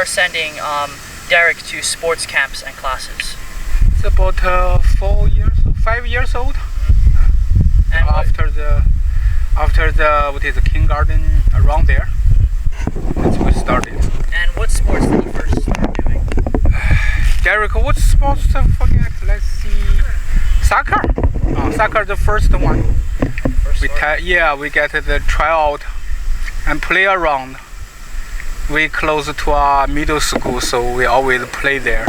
start sending Derek to sports camps and classes? It's about 5 years old. And After the what is the kindergarten around there, that's when we started. And what sports did you first start doing? Derek, what sports to forget? Let's see, soccer. Soccer, the first one. First We start? we get the tryout and play around. We close to our middle school, so we always play there.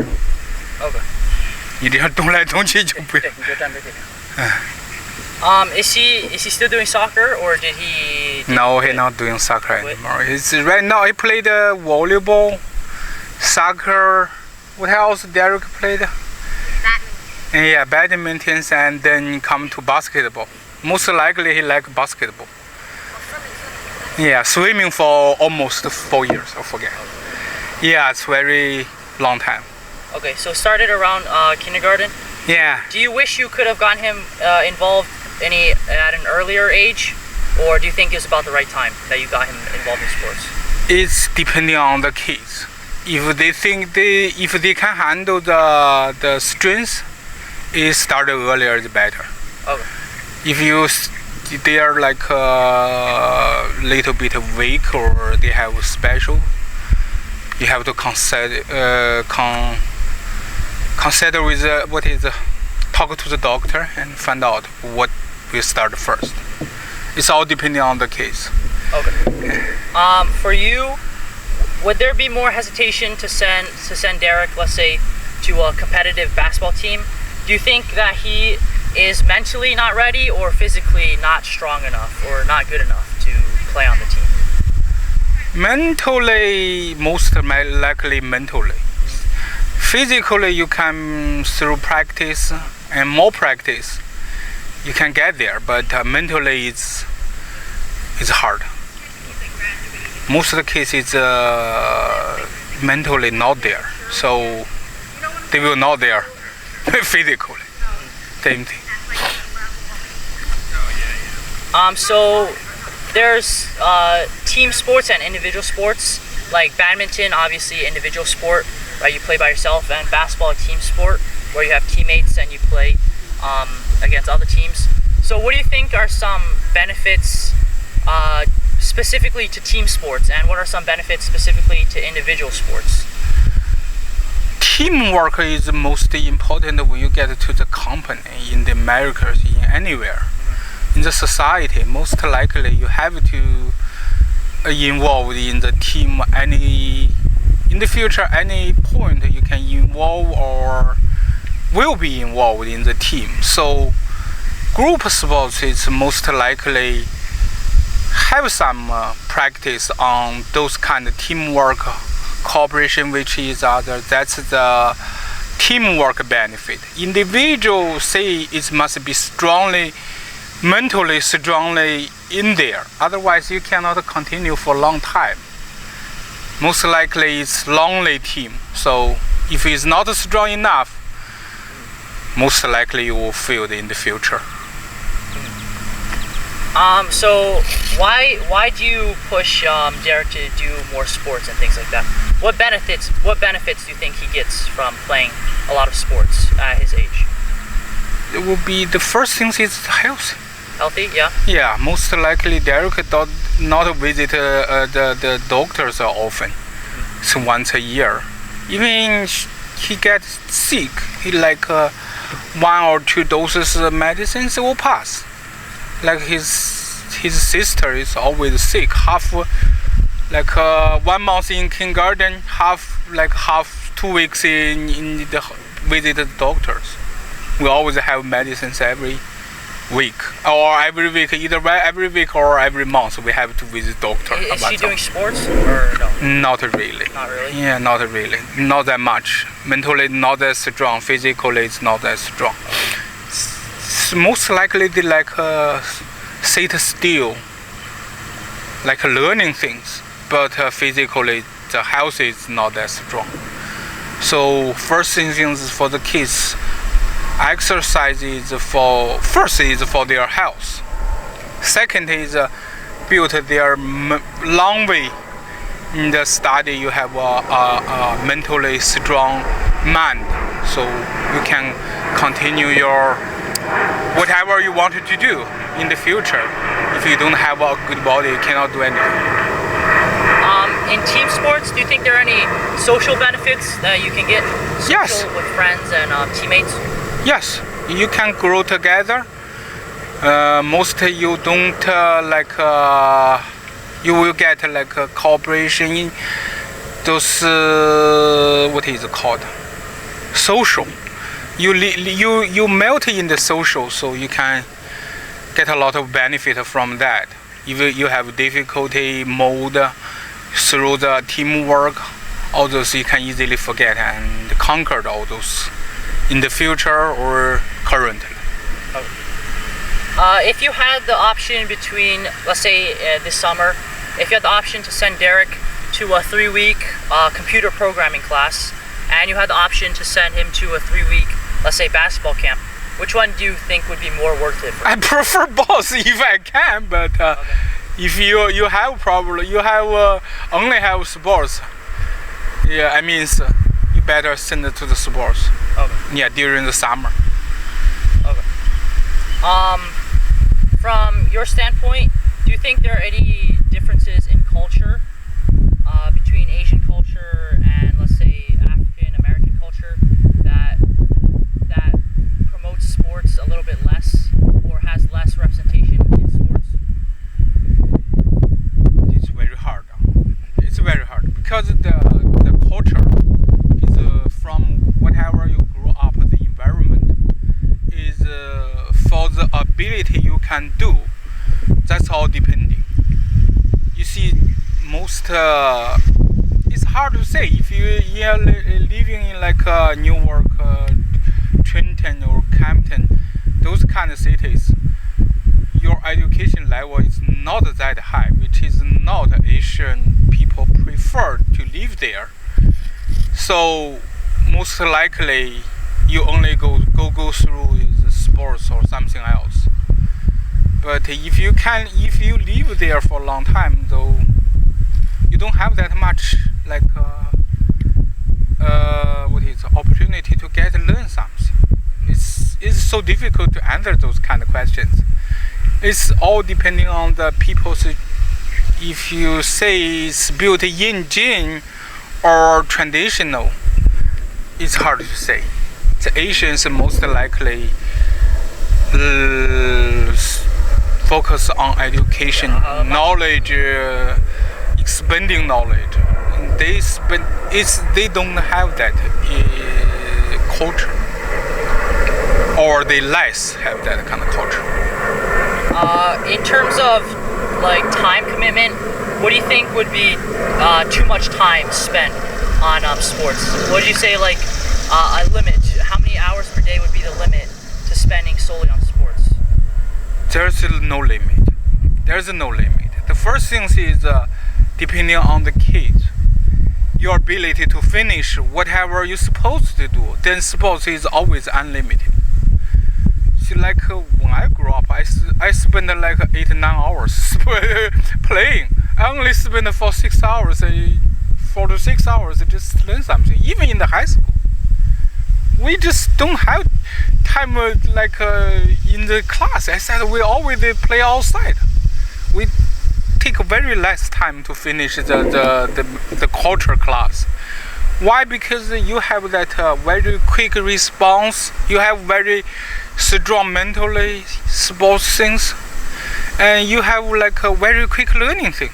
Okay. 一定要动来动去就不要。对，你就站这边。Is he still doing soccer or did he? No, he's not doing soccer Quit? anymore. He's right now he played volleyball, soccer. What else Derek played? Badminton. Yeah, badminton, and then come to basketball. Most likely he like basketball. Yeah, swimming for almost 4 years. I forget. Yeah, it's very long time. Okay, so started around kindergarten. Yeah. Do you wish you could have gotten him involved at an earlier age, or do you think it's about the right time that you got him involved in sports? It's depending on the kids. If they think if they can handle the strength, it start earlier the better. Okay. If they are like a little bit weak or they have special, you have to consider with talk to the doctor and find out what will start first. It's all depending on the case. Okay. For you, would there be more hesitation to send Derek, let's say, to a competitive basketball team? Do you think that he is mentally not ready or physically not strong enough or not good enough to play on the team? Mentally, most likely mentally. Physically, you can through practice and more practice, you can get there. But mentally, it's hard. Most of the cases mentally not there, so they will not there physically. Same thing. So there's team sports and individual sports, like badminton, obviously individual sport, right? You play by yourself, and basketball, a team sport, where you have teammates and you play against other teams. So what do you think are some benefits specifically to team sports, and what are some benefits specifically to individual sports? Teamwork is the most important when you get to the company in the Americas, in anywhere. In the society, most likely you have to involve in the team. In the future, any point you can involve or will be involved in the team. So group sports is most likely have some practice on those kind of teamwork, cooperation, which is other. That's the teamwork benefit. Individual say it must be mentally strongly in there. Otherwise, you cannot continue for a long time. Most likely, it's lonely team. So if it's not strong enough, most likely you will fail in the future. So why do you push Derek to do more sports and things like that? What benefits do you think he gets from playing a lot of sports at his age? It will be the first thing is health. Healthy, yeah. Yeah, most likely Derek does not visit the doctors often. It's once a year. Even he gets sick, he like 1 or 2 doses of medicines will pass. Like his sister is always sick, half 1 month in kindergarten, half 2 weeks in the visit the doctors. We always have medicines every week, or every week, either every week or every month. We have to visit doctor. Is she doing sports or no? Not really. Not really. Yeah, not really. Not that much. Mentally, not that strong. Physically, it's not that strong. Most likely they sit still, like learning things, but physically the health is not that strong. So first thing is for the kids, exercise is for their health. Second is build their long way in the study you have a mentally strong mind, so you can continue your whatever you wanted to do in the future. If you don't have a good body, you cannot do anything. In team sports, do you think there are any social benefits that you can get Yes. with friends and teammates? Yes, you can grow together. Most you don't you will get like a cooperation in those what is it called? Social. You melt in the social, so you can get a lot of benefit from that. If you have difficulty mode through the teamwork, all those you can easily forget and conquer all those in the future or currently. If you had the option between, let's say this summer, if you had the option to send Derek to a 3-week computer programming class, and you had the option to send him to a 3-week, let's say, basketball camp, which one do you think would be more worth it for you? I prefer both if I can, but if you have problem, you have only have sports. Yeah, I mean you better send it to the sports. Okay. Yeah, during the summer. Okay. From your standpoint, do you think there are any differences in culture between Asian culture and, let's say, African American culture that promotes sports a little bit less or has less representation in sports? It's very hard. It's very hard because the culture is from whatever you grew up, the environment is for the ability you can do. That's all depending. You see, most it's hard to say if you're living in like Newark, Trenton or Campton, those kind of cities, your education level is not that high, which is not Asian people prefer to live there. So most likely you only go through is sports or something else. But if you live there for a long time, though, you don't have that much like opportunity to learn something. It's so difficult to answer those kind of questions. It's all depending on the people's. If you say it's built in gene or traditional, it's hard to say. The Asians most likely focus on education, knowledge, expanding knowledge. They don't have that culture, or they less have that kind of culture. In terms of like time commitment, what do you think would be too much time spent on sports? What would you say, like a limit? How many hours per day would be the limit to spending solely on sports? There's no limit. There's no limit. The first thing is depending on the kids, your ability to finish whatever you're supposed to do. Then sports is always unlimited. See, like when I grew up, I spent like 8 to 9 hours playing. I only spent 4 to 6 hours, 4 to 6 hours just to learn something. Even in the high school, we just don't have time in the class. I said we always play outside. We take very less time to finish the culture class. Why? Because you have that very quick response. You have very strong mentally sports things, and you have like a very quick learning thing.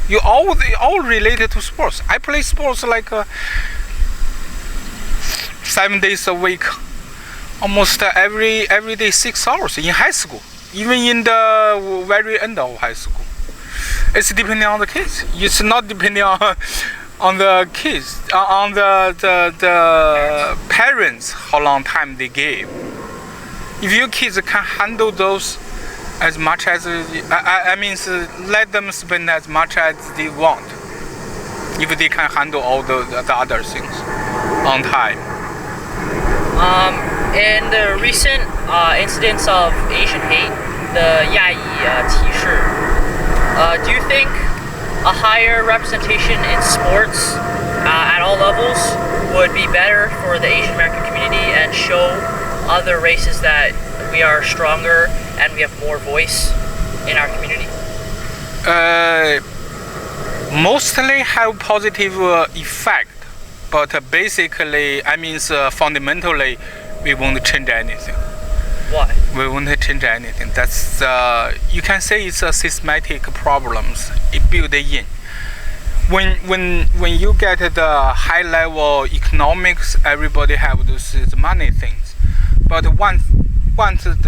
You all related to sports. I play sports like 7 days a week, almost every day 6 hours in high school, even in the very end of high school. It's depending on the kids. It's not depending on the kids, on the parents, how long time they give. If your kids can handle those as much as, let them spend as much as they want. If they can handle all the other things on time. In the recent incidents of Asian hate, the Yayi T-shirt, do you think a higher representation in sports at all levels would be better for the Asian American community and show other races that we are stronger and we have more voice in our community? Mostly have positive effect, but basically, fundamentally, we won't change anything. Why? We won't change anything. That's you can say it's a systematic problems it built in. When you get the high level economics, everybody have those money things. But once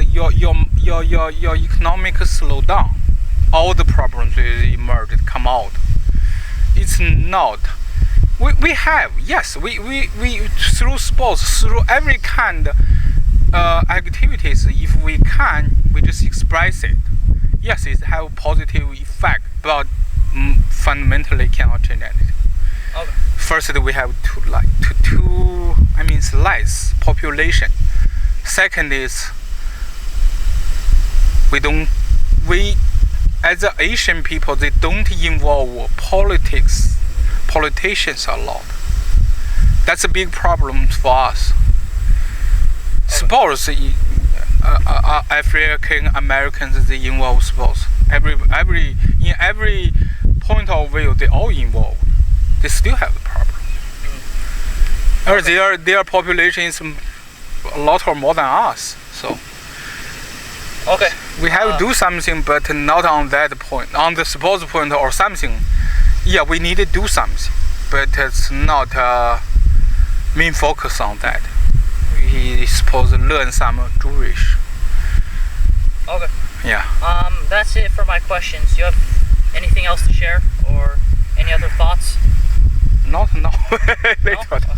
your economics slow down, all the problems will emerge, come out. It's not. We have, yes, we through sports, through every kind activities, if we can, we just express it. Yes, it have positive effect, but fundamentally cannot change anything. Okay. First, we have less population. Second is we as the Asian people, they don't involve politicians a lot. That's a big problem for us. Sports, African Americans, they involve sports. In every point of view, they all involved. They still have the problem. Or their population is a lot or more than us. So. Okay. We have to do something, but not on that point. On the sports point or something, yeah, we need to do something, but it's not main focus on that. We supposed to learn some Jewish. Okay. Yeah. That's it for my questions. Do you have anything else to share or any other thoughts? Not now. No? Later. Okay.